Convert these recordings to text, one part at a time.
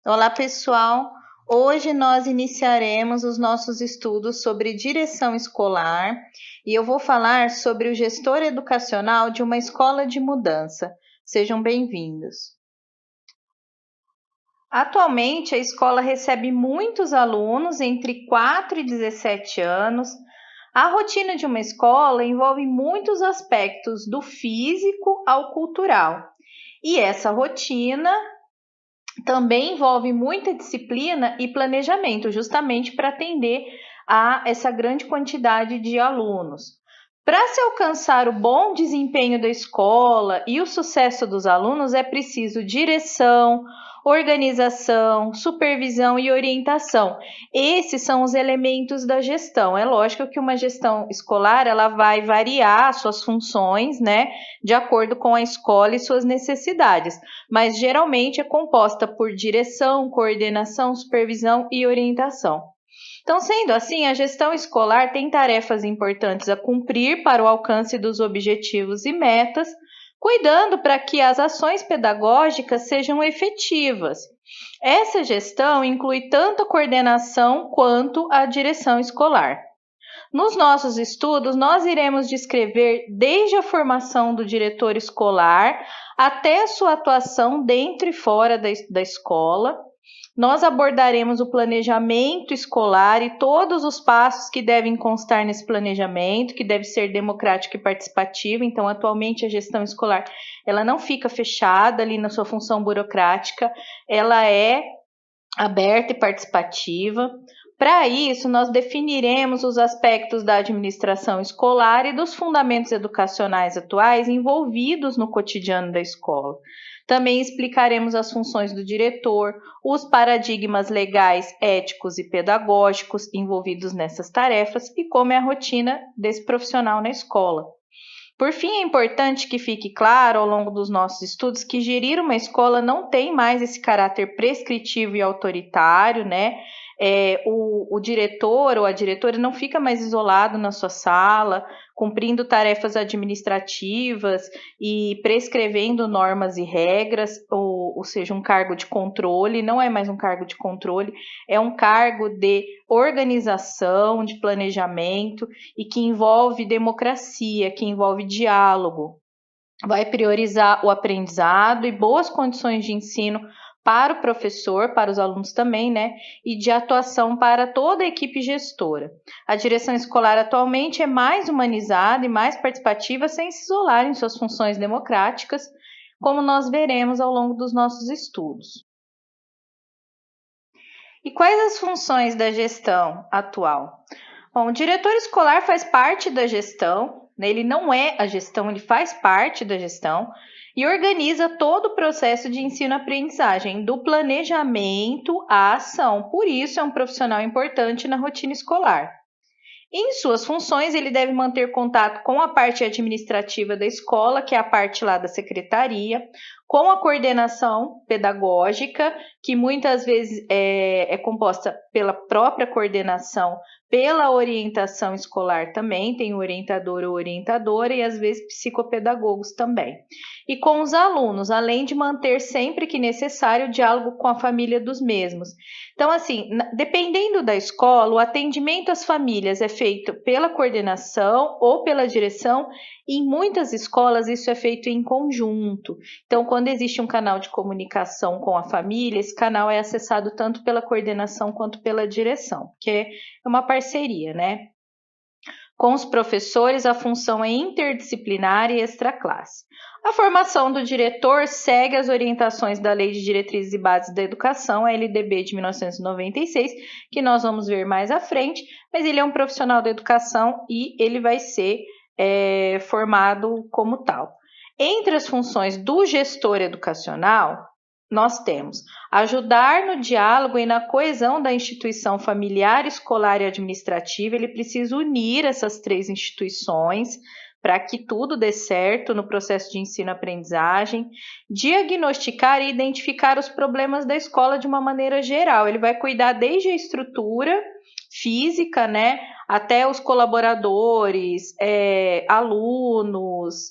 Olá, pessoal! Hoje nós iniciaremos os nossos estudos sobre direção escolar e eu vou falar sobre o gestor educacional de uma escola de mudança. Sejam bem-vindos. Atualmente, a escola recebe muitos alunos entre 4 e 17 anos. A rotina de uma escola envolve muitos aspectos, do físico ao cultural. E essa rotina também envolve muita disciplina e planejamento, justamente para atender a essa grande quantidade de alunos. Para se alcançar o bom desempenho da escola e o sucesso dos alunos, é preciso direção, organização, supervisão e orientação. Esses são os elementos da gestão. É lógico que uma gestão escolar ela vai variar suas funções, né, de acordo com a escola e suas necessidades, mas geralmente é composta por direção, coordenação, supervisão e orientação. Então, sendo assim, a gestão escolar tem tarefas importantes a cumprir para o alcance dos objetivos e metas, cuidando para que as ações pedagógicas sejam efetivas. Essa gestão inclui tanto a coordenação quanto a direção escolar. Nos nossos estudos, nós iremos descrever desde a formação do diretor escolar até a sua atuação dentro e fora da escola. Nós abordaremos o planejamento escolar e todos os passos que devem constar nesse planejamento, que deve ser democrático e participativo. Então, atualmente, a gestão escolar ela não fica fechada ali na sua função burocrática, ela é aberta e participativa. Para isso, nós definiremos os aspectos da administração escolar e dos fundamentos educacionais atuais envolvidos no cotidiano da escola. Também explicaremos as funções do diretor, os paradigmas legais, éticos e pedagógicos envolvidos nessas tarefas e como é a rotina desse profissional na escola. Por fim, é importante que fique claro ao longo dos nossos estudos que gerir uma escola não tem mais esse caráter prescritivo e autoritário, né? O diretor ou a diretora não fica mais isolado na sua sala, cumprindo tarefas administrativas e prescrevendo normas e regras, ou seja, um cargo de controle, não é mais um cargo de controle, é um cargo de organização, de planejamento e que envolve democracia, que envolve diálogo. Vai priorizar o aprendizado e boas condições de ensino para o professor, para os alunos também, né? E de atuação para toda a equipe gestora. A direção escolar atualmente é mais humanizada e mais participativa, sem se isolar em suas funções democráticas, como nós veremos ao longo dos nossos estudos. E quais as funções da gestão atual? Bom, o diretor escolar faz parte da gestão, né? Ele não é a gestão, ele faz parte da gestão e organiza todo o processo de ensino-aprendizagem, do planejamento à ação. Por isso, é um profissional importante na rotina escolar. Em suas funções, ele deve manter contato com a parte administrativa da escola, que é a parte lá da secretaria, com a coordenação pedagógica, que muitas vezes é composta pela própria coordenação, pela orientação escolar também, tem o orientador ou orientadora e às vezes psicopedagogos também. E com os alunos, além de manter sempre que necessário o diálogo com a família dos mesmos. Então, assim, dependendo da escola, o atendimento às famílias é feito pela coordenação ou pela direção. Em muitas escolas, isso é feito em conjunto. Então, quando existe um canal de comunicação com a família, esse canal é acessado tanto pela coordenação quanto pela direção, que é uma parceria, né? Com os professores, a função é interdisciplinar e extraclasse. A formação do diretor segue as orientações da Lei de Diretrizes e Bases da Educação, a LDB de 1996, que nós vamos ver mais à frente, mas ele é um profissional da educação e ele vai ser formado como tal. Entre as funções do gestor educacional, nós temos ajudar no diálogo e na coesão da instituição familiar, escolar e administrativa. Ele precisa unir essas três instituições para que tudo dê certo no processo de ensino-aprendizagem, diagnosticar e identificar os problemas da escola de uma maneira geral. Ele vai cuidar desde a estrutura física, né, até os colaboradores, alunos,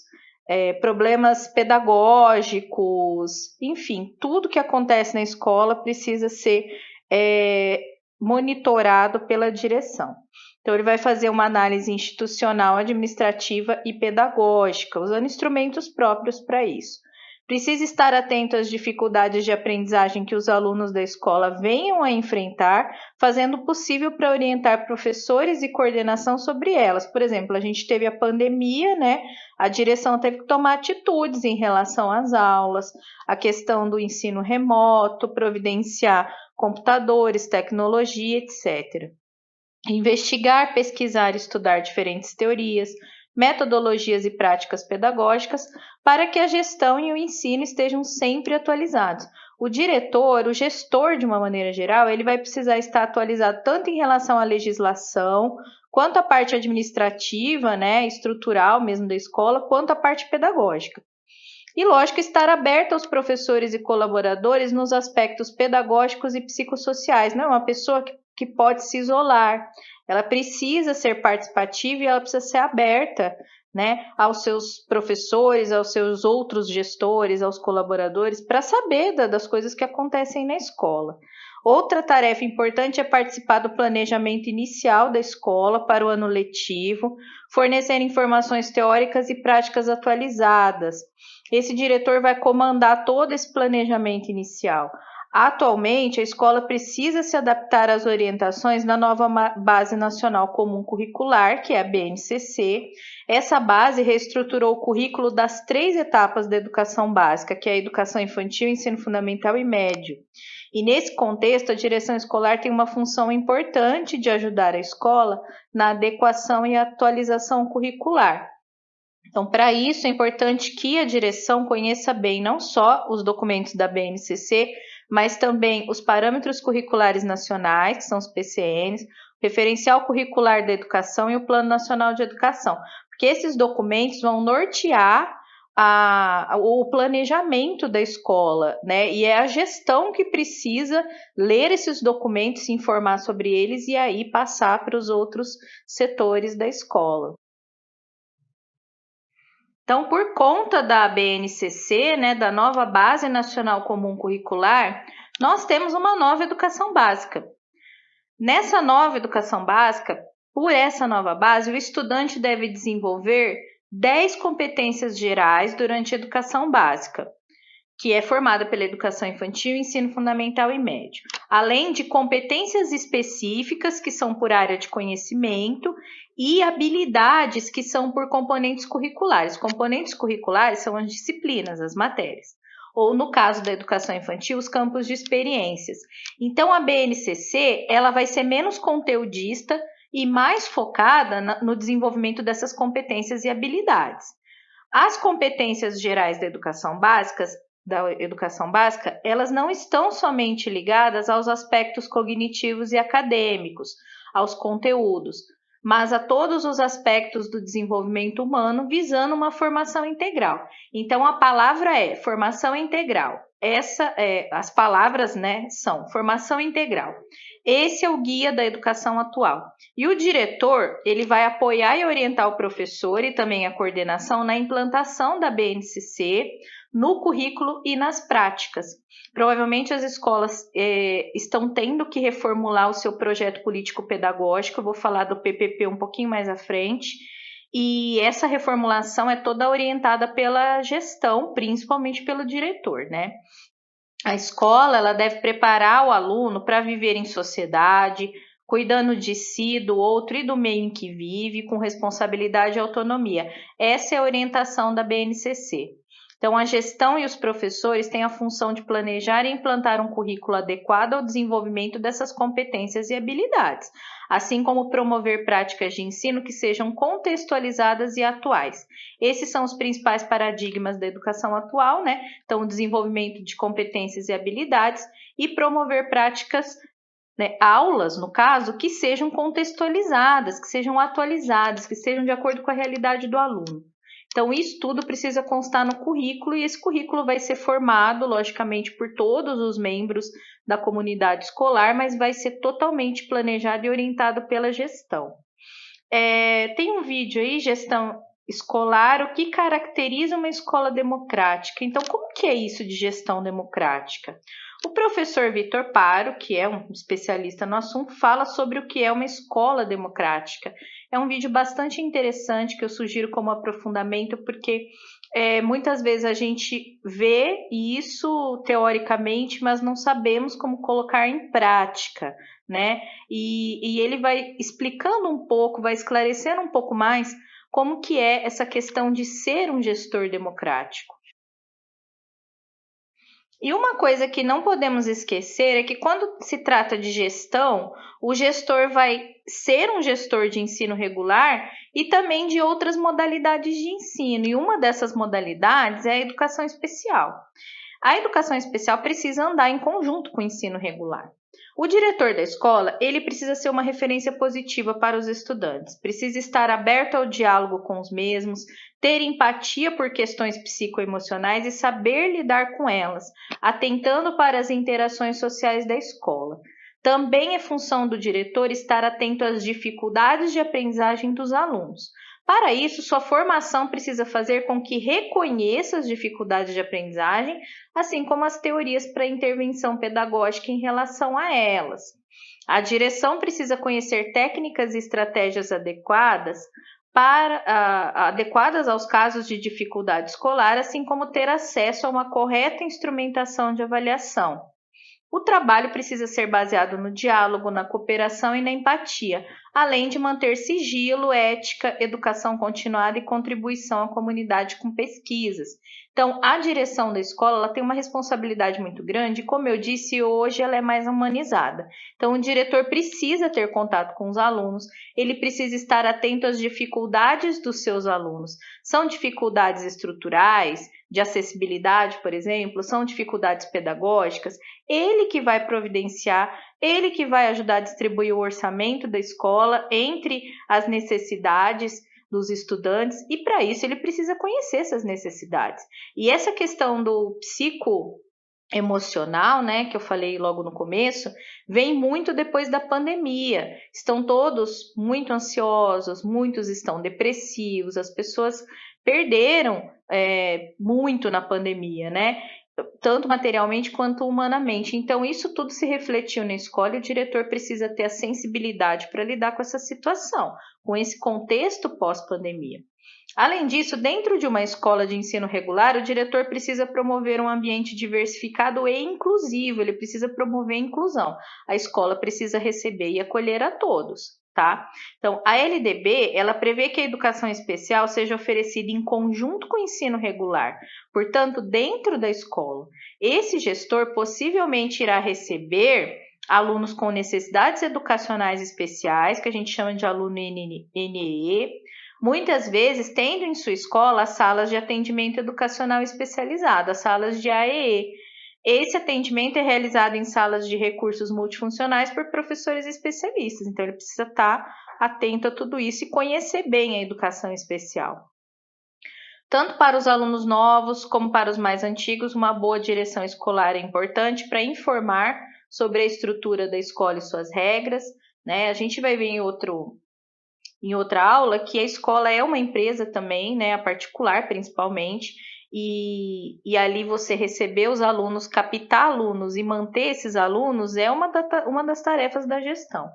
problemas pedagógicos, enfim, tudo que acontece na escola precisa ser monitorado pela direção. Então, ele vai fazer uma análise institucional, administrativa e pedagógica, usando instrumentos próprios para isso. Precisa estar atento às dificuldades de aprendizagem que os alunos da escola venham a enfrentar, fazendo o possível para orientar professores e coordenação sobre elas. Por exemplo, a gente teve a pandemia, né? A direção teve que tomar atitudes em relação às aulas, a questão do ensino remoto, providenciar computadores, tecnologia, etc. Investigar, pesquisar e estudar diferentes teorias, metodologias e práticas pedagógicas para que a gestão e o ensino estejam sempre atualizados. O diretor, o gestor de uma maneira geral, ele vai precisar estar atualizado tanto em relação à legislação, quanto à parte administrativa, né, estrutural mesmo da escola, quanto à parte pedagógica. E, lógico, estar aberto aos professores e colaboradores nos aspectos pedagógicos e psicossociais. Não é uma pessoa que pode se isolar, ela precisa ser participativa e ela precisa ser aberta, né, aos seus professores, aos seus outros gestores, aos colaboradores, para saber das coisas que acontecem na escola. Outra tarefa importante é participar do planejamento inicial da escola para o ano letivo, fornecer informações teóricas e práticas atualizadas. Esse diretor vai comandar todo esse planejamento inicial. Atualmente, a escola precisa se adaptar às orientações da nova Base Nacional Comum Curricular, que é a BNCC. Essa base reestruturou o currículo das 3 etapas da educação básica, que é a educação infantil, ensino fundamental e médio. E nesse contexto, a direção escolar tem uma função importante de ajudar a escola na adequação e atualização curricular. Então, para isso, é importante que a direção conheça bem não só os documentos da BNCC, mas também os parâmetros curriculares nacionais, que são os PCNs, o referencial curricular da educação e o Plano Nacional de Educação, porque esses documentos vão nortear o planejamento da escola, né? E é a gestão que precisa ler esses documentos, se informar sobre eles e aí passar para os outros setores da escola. Então, por conta da BNCC, né, da nova Base Nacional Comum Curricular, nós temos uma nova educação básica. Nessa nova educação básica, por essa nova base, o estudante deve desenvolver 10 competências gerais durante a educação básica, que é formada pela educação infantil, ensino fundamental e médio, além de competências específicas, que são por área de conhecimento, e habilidades, que são por componentes curriculares. Componentes curriculares são as disciplinas, as matérias, ou no caso da educação infantil, os campos de experiências. Então, a BNCC ela vai ser menos conteudista e mais focada no desenvolvimento dessas competências e habilidades. As competências gerais da educação básica, elas não estão somente ligadas aos aspectos cognitivos e acadêmicos, aos conteúdos, mas a todos os aspectos do desenvolvimento humano, visando uma formação integral. Então, a palavra é formação integral. As palavras, né, são formação integral. Esse é o guia da educação atual. E o diretor, ele vai apoiar e orientar o professor e também a coordenação na implantação da BNCC, no currículo e nas práticas. Provavelmente as escolas estão tendo que reformular o seu projeto político-pedagógico, eu vou falar do PPP um pouquinho mais à frente, e essa reformulação é toda orientada pela gestão, principalmente pelo diretor, né? A escola ela deve preparar o aluno para viver em sociedade, cuidando de si, do outro e do meio em que vive, com responsabilidade e autonomia. Essa é a orientação da BNCC. Então, a gestão e os professores têm a função de planejar e implantar um currículo adequado ao desenvolvimento dessas competências e habilidades, assim como promover práticas de ensino que sejam contextualizadas e atuais. Esses são os principais paradigmas da educação atual, né? Então, o desenvolvimento de competências e habilidades e promover práticas, né, aulas, no caso, que sejam contextualizadas, que sejam atualizadas, que sejam de acordo com a realidade do aluno. Então, isso tudo precisa constar no currículo e esse currículo vai ser formado, logicamente, por todos os membros da comunidade escolar, mas vai ser totalmente planejado e orientado pela gestão. Tem um vídeo aí, gestão escolar, o que caracteriza uma escola democrática. Então, como que é isso de gestão democrática? O professor Vitor Paro, que é um especialista no assunto, fala sobre o que é uma escola democrática. É um vídeo bastante interessante que eu sugiro como aprofundamento, porque muitas vezes a gente vê isso teoricamente, mas não sabemos como colocar em prática, né? E ele vai explicando um pouco, vai esclarecendo um pouco mais como que é essa questão de ser um gestor democrático. E uma coisa que não podemos esquecer é que quando se trata de gestão, o gestor vai ser um gestor de ensino regular e também de outras modalidades de ensino. E uma dessas modalidades é a educação especial. A educação especial precisa andar em conjunto com o ensino regular. O diretor da escola, ele precisa ser uma referência positiva para os estudantes, precisa estar aberto ao diálogo com os mesmos, ter empatia por questões psicoemocionais e saber lidar com elas, atentando para as interações sociais da escola. Também é função do diretor estar atento às dificuldades de aprendizagem dos alunos. Para isso, sua formação precisa fazer com que reconheça as dificuldades de aprendizagem, assim como as teorias para intervenção pedagógica em relação a elas. A direção precisa conhecer técnicas e estratégias adequadas aos casos de dificuldade escolar, assim como ter acesso a uma correta instrumentação de avaliação. O trabalho precisa ser baseado no diálogo, na cooperação e na empatia, além de manter sigilo, ética, educação continuada e contribuição à comunidade com pesquisas. Então, a direção da escola ela tem uma responsabilidade muito grande, e, como eu disse, hoje ela é mais humanizada. Então, o diretor precisa ter contato com os alunos, ele precisa estar atento às dificuldades dos seus alunos. São dificuldades estruturais, de acessibilidade, por exemplo, são dificuldades pedagógicas, ele que vai providenciar, ele que vai ajudar a distribuir o orçamento da escola entre as necessidades dos estudantes, e para isso ele precisa conhecer essas necessidades. E essa questão do psicoemocional, né, que eu falei logo no começo, vem muito depois da pandemia. Estão todos muito ansiosos, muitos estão depressivos, as pessoas perderam muito na pandemia, né? Tanto materialmente quanto humanamente. Então, isso tudo se refletiu na escola e o diretor precisa ter a sensibilidade para lidar com essa situação, com esse contexto pós-pandemia. Além disso, dentro de uma escola de ensino regular, o diretor precisa promover um ambiente diversificado e inclusivo, ele precisa promover a inclusão. A escola precisa receber e acolher a todos. Tá? Então, a LDB, ela prevê que a educação especial seja oferecida em conjunto com o ensino regular, portanto, dentro da escola. Esse gestor possivelmente irá receber alunos com necessidades educacionais especiais, que a gente chama de aluno NEE, muitas vezes tendo em sua escola as salas de atendimento educacional especializado, as salas de AEE. Esse atendimento é realizado em salas de recursos multifuncionais por professores especialistas, então ele precisa estar atento a tudo isso e conhecer bem a educação especial. Tanto para os alunos novos como para os mais antigos, uma boa direção escolar é importante para informar sobre a estrutura da escola e suas regras, né? A gente vai ver em outra aula que a escola é uma empresa também, né? A particular principalmente, e ali você receber os alunos, captar alunos e manter esses alunos é uma das tarefas da gestão.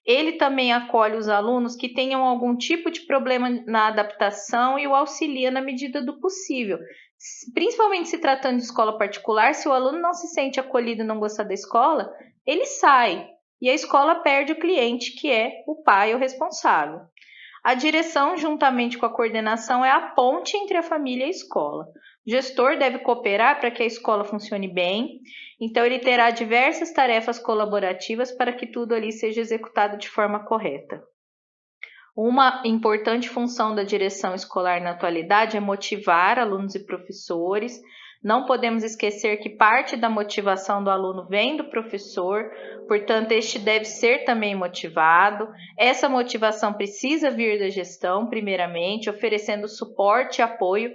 Ele também acolhe os alunos que tenham algum tipo de problema na adaptação e o auxilia na medida do possível. Principalmente se tratando de escola particular, se o aluno não se sente acolhido e não gosta da escola, ele sai e a escola perde o cliente, que é o pai ou responsável. A direção, juntamente com a coordenação, é a ponte entre a família e a escola. O gestor deve cooperar para que a escola funcione bem, então ele terá diversas tarefas colaborativas para que tudo ali seja executado de forma correta. Uma importante função da direção escolar na atualidade é motivar alunos e professores. Não podemos esquecer que parte da motivação do aluno vem do professor, portanto, este deve ser também motivado. Essa motivação precisa vir da gestão, primeiramente, oferecendo suporte e apoio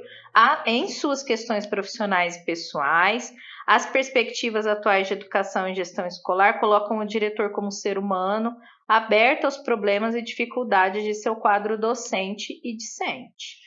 em suas questões profissionais e pessoais. As perspectivas atuais de educação e gestão escolar colocam o diretor como ser humano, aberto aos problemas e dificuldades de seu quadro docente e discente.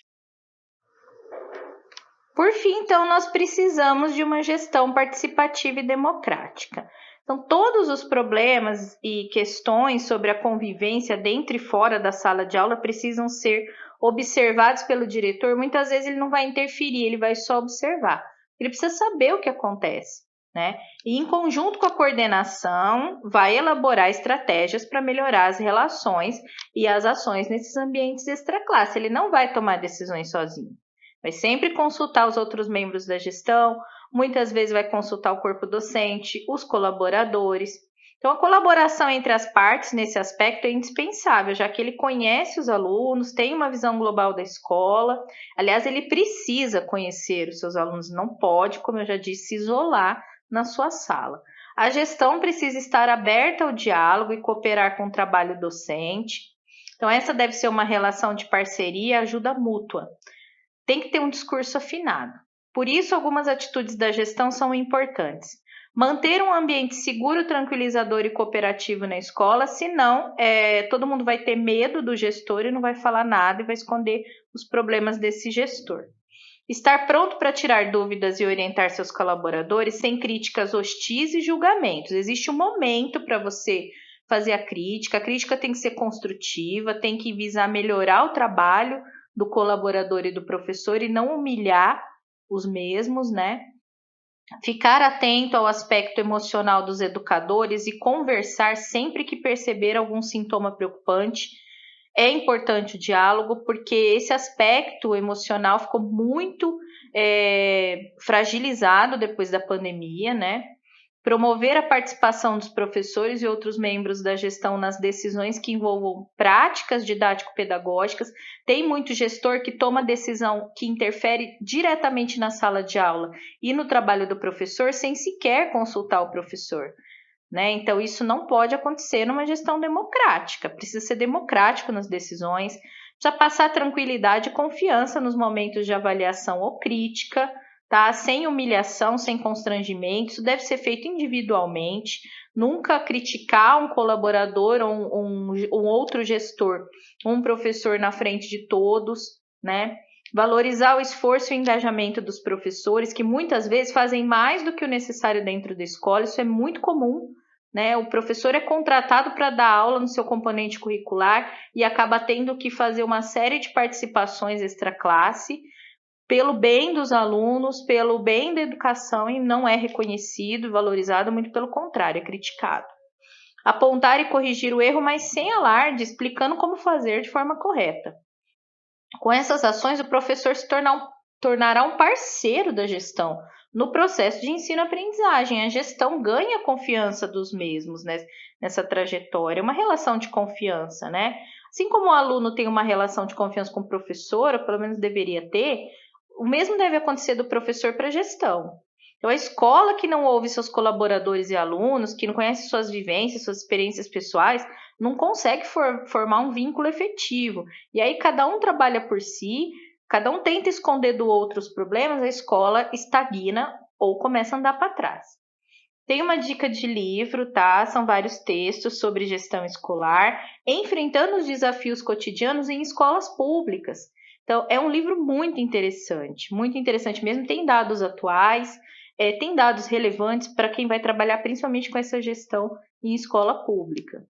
Por fim, então, nós precisamos de uma gestão participativa e democrática. Então, todos os problemas e questões sobre a convivência dentro e fora da sala de aula precisam ser observados pelo diretor. Muitas vezes ele não vai interferir, ele vai só observar. Ele precisa saber o que acontece, né? E em conjunto com a coordenação, vai elaborar estratégias para melhorar as relações e as ações nesses ambientes extraclasse. Ele não vai tomar decisões sozinho. Vai sempre consultar os outros membros da gestão, muitas vezes vai consultar o corpo docente, os colaboradores. Então, a colaboração entre as partes nesse aspecto é indispensável, já que ele conhece os alunos, tem uma visão global da escola. Aliás, ele precisa conhecer os seus alunos, não pode, como eu já disse, se isolar na sua sala. A gestão precisa estar aberta ao diálogo e cooperar com o trabalho docente. Então, essa deve ser uma relação de parceria e ajuda mútua. Tem que ter um discurso afinado. Por isso, algumas atitudes da gestão são importantes. Manter um ambiente seguro, tranquilizador e cooperativo na escola, senão todo mundo vai ter medo do gestor e não vai falar nada e vai esconder os problemas desse gestor. Estar pronto para tirar dúvidas e orientar seus colaboradores sem críticas hostis e julgamentos. Existe um momento para você fazer a crítica tem que ser construtiva, tem que visar melhorar o trabalho do colaborador e do professor e não humilhar os mesmos, né? Ficar atento ao aspecto emocional dos educadores e conversar sempre que perceber algum sintoma preocupante. É importante o diálogo, porque esse aspecto emocional ficou muito fragilizado depois da pandemia, né? Promover a participação dos professores e outros membros da gestão nas decisões que envolvam práticas didático-pedagógicas. Tem muito gestor que toma decisão que interfere diretamente na sala de aula e no trabalho do professor sem sequer consultar o professor, né? Então, isso não pode acontecer numa gestão democrática. Precisa ser democrático nas decisões, precisa passar tranquilidade e confiança nos momentos de avaliação ou crítica, tá? Sem humilhação, sem constrangimento. Isso deve ser feito individualmente. Nunca criticar um colaborador ou um outro gestor, um professor na frente de todos, né? Valorizar o esforço e o engajamento dos professores, que muitas vezes fazem mais do que o necessário dentro da escola. Isso é muito comum, né? O professor é contratado para dar aula no seu componente curricular e acaba tendo que fazer uma série de participações extraclasse pelo bem dos alunos, pelo bem da educação, e não é reconhecido e valorizado, muito pelo contrário, é criticado. Apontar e corrigir o erro, mas sem alarde, explicando como fazer de forma correta. Com essas ações, o professor se tornará um parceiro da gestão no processo de ensino-aprendizagem. A gestão ganha a confiança dos mesmos, né, nessa trajetória, uma relação de confiança, né? Assim como o aluno tem uma relação de confiança com o professor, ou pelo menos deveria ter, o mesmo deve acontecer do professor para a gestão. Então, a escola que não ouve seus colaboradores e alunos, que não conhece suas vivências, suas experiências pessoais, não consegue formar um vínculo efetivo. E aí cada um trabalha por si, cada um tenta esconder do outro os problemas, a escola estagna ou começa a andar para trás. Tem uma dica de livro, tá? São vários textos sobre gestão escolar, enfrentando os desafios cotidianos em escolas públicas. Então, é um livro muito interessante mesmo. Tem dados atuais, tem dados relevantes para quem vai trabalhar principalmente com essa gestão em escola pública.